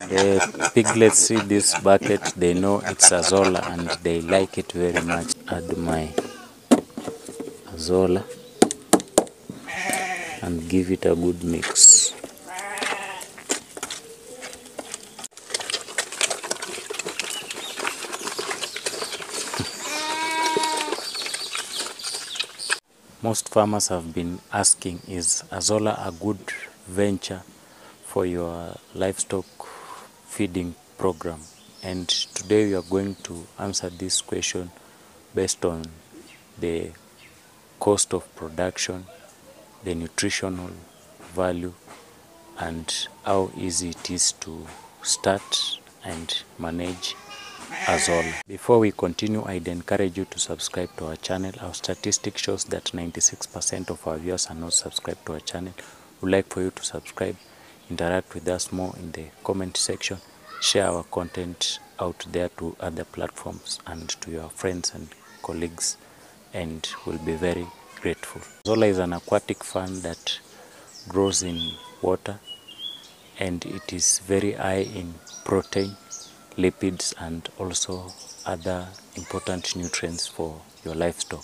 The piglets see this bucket, they know it's Azolla and they like it very much. Add my Azolla and give it a good mix. Most farmers have been asking, is Azolla a good venture for your livestock feeding program? And today we are going to answer this question based on the cost of production, the nutritional value, and how easy it is to start and manage Azolla. Before we continue, I'd encourage you to subscribe to our channel. Our statistics shows that 96% of our viewers are not subscribed to our channel. We'd like for you to subscribe, interact with us more in the comment section, share our content out there to other platforms and to your friends and colleagues, and we'll be very grateful. Azolla is an aquatic fern that grows in water, and it is very high in protein, lipids, and also other important nutrients for your livestock.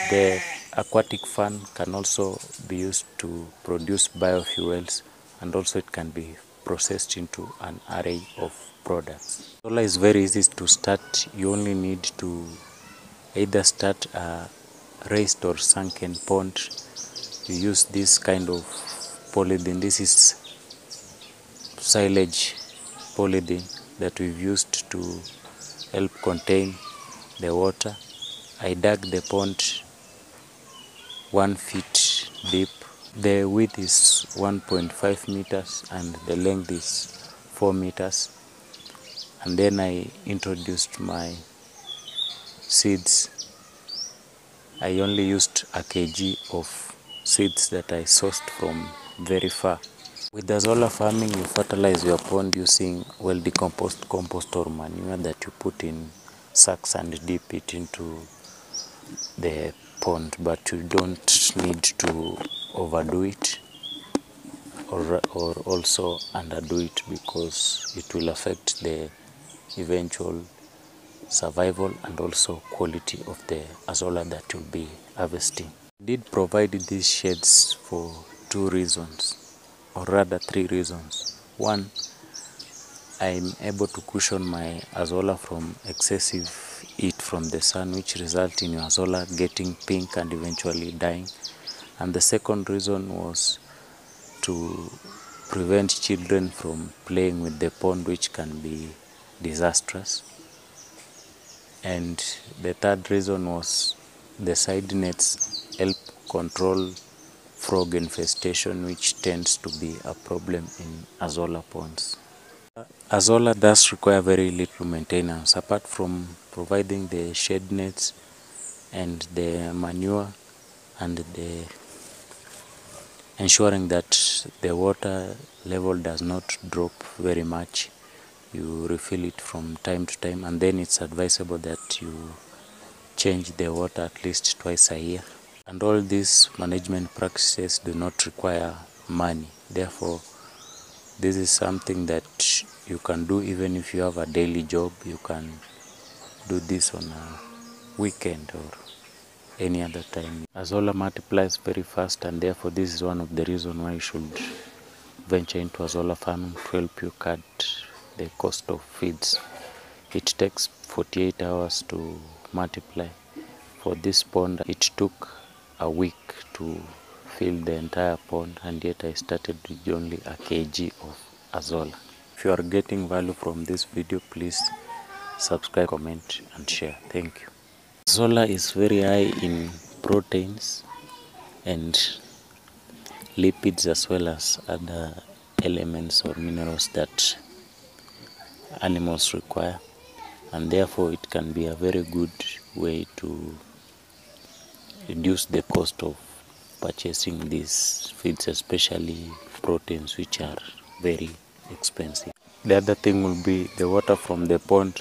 The aquatic fern can also be used to produce biofuels, and also it can be processed into an array of products. Azolla is very easy to start. You only need to either start a raised or sunken pond. You use this kind of polythene. This is silage polythene that we've used to help contain the water. I dug the pond 1 feet deep. The width is 1.5 meters and the length is 4 meters. And then I introduced my seeds. I only used a kg of seeds that I sourced from very far. With Azolla farming, you fertilize your pond using well-decomposed compost or manure that you put in sacks and dip it into the pond, but you don't need to overdo it or also underdo it, because it will affect the eventual survival and also quality of the Azolla that you'll be harvesting. I did provide these shades for 2 reasons, or rather 3 reasons. One, I'm able to cushion my Azolla from excessive heat from the sun, which result in your Azolla getting pink and eventually dying. And the second reason was to prevent children from playing with the pond, which can be disastrous. And the third reason was the side nets help control frog infestation, which tends to be a problem in Azolla ponds. Azolla does require very little maintenance, apart from providing the shade nets and the manure and the ensuring that the water level does not drop very much. You refill it from time to time, and then it's advisable that you change the water at least twice a year. And all these management practices do not require money. Therefore, this is something that you can do even if you have a daily job. You can do this on a weekend or any other time. Azolla multiplies very fast, and therefore this is one of the reasons why you should venture into Azolla farming, to help you cut the cost of feeds. It takes 48 hours to multiply. For this pond, it took a week to fill the entire pond, and yet I started with only a kg of Azolla. If you are getting value from this video, please subscribe, comment and share. Thank you. Azolla is very high in proteins and lipids, as well as other elements or minerals that animals require, and therefore it can be a very good way to reduce the cost of purchasing these feeds, especially proteins, which are very expensive. The other thing will be the water from the pond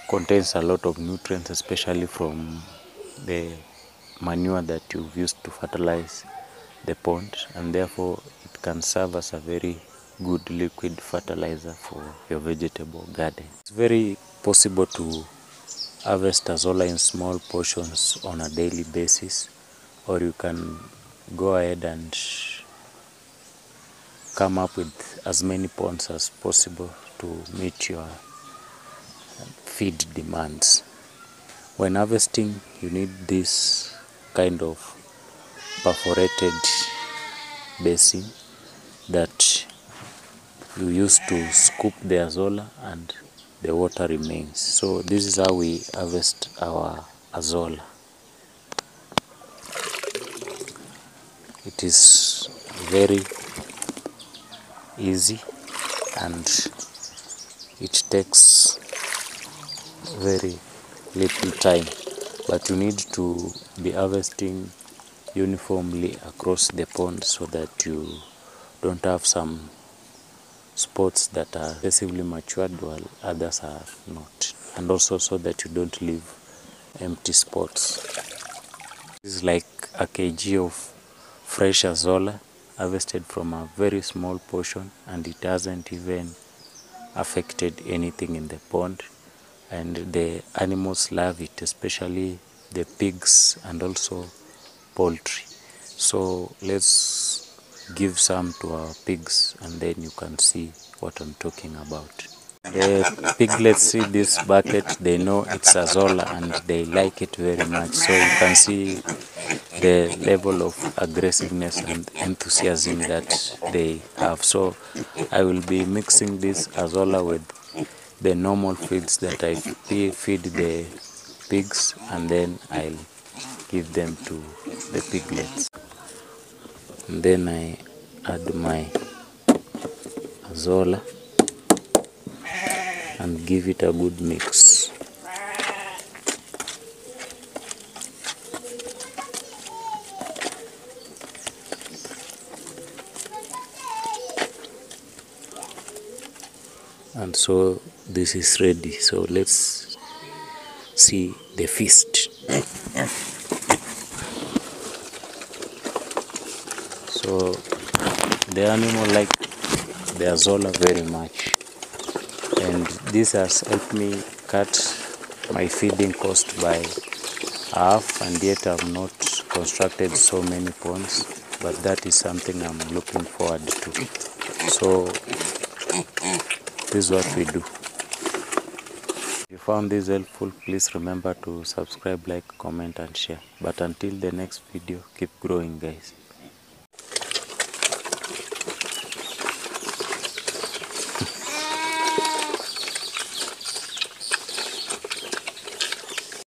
contains a lot of nutrients, especially from the manure that you've used to fertilize the pond, and therefore it can serve as a very good liquid fertilizer for your vegetable garden. It's very possible to harvest Azolla in small portions on a daily basis, or you can go ahead and come up with as many ponds as possible to meet your feed demands. When harvesting, you need this kind of perforated basin that you use to scoop the Azolla and the water remains. So this is how we harvest our Azolla. It is very easy and it takes very little time, but you need to be harvesting uniformly across the pond so that you don't have some spots that are excessively matured while others are not, and also so that you don't leave empty spots. This is like a kg of fresh Azolla harvested from a very small portion, and it hasn't even affected anything in the pond, and the animals love it, especially the pigs and also poultry. So let's give some to our pigs and then you can see what I'm talking about. The piglets see this bucket, they know it's Azolla and they like it very much. So you can see the level of aggressiveness and enthusiasm that they have. So I will be mixing this Azolla with the normal feeds that I feed the pigs, and then I'll give them to the piglets. And then I add my Azolla and give it a good mix. And so this is ready. So let's see the feast. So the animal like the Azolla very much, and this has helped me cut my feeding cost by half, and yet I've not constructed so many ponds, but that is something I'm looking forward to. So this is what we do. If you found this helpful, please remember to subscribe, like, comment and share. But until the next video, keep growing guys.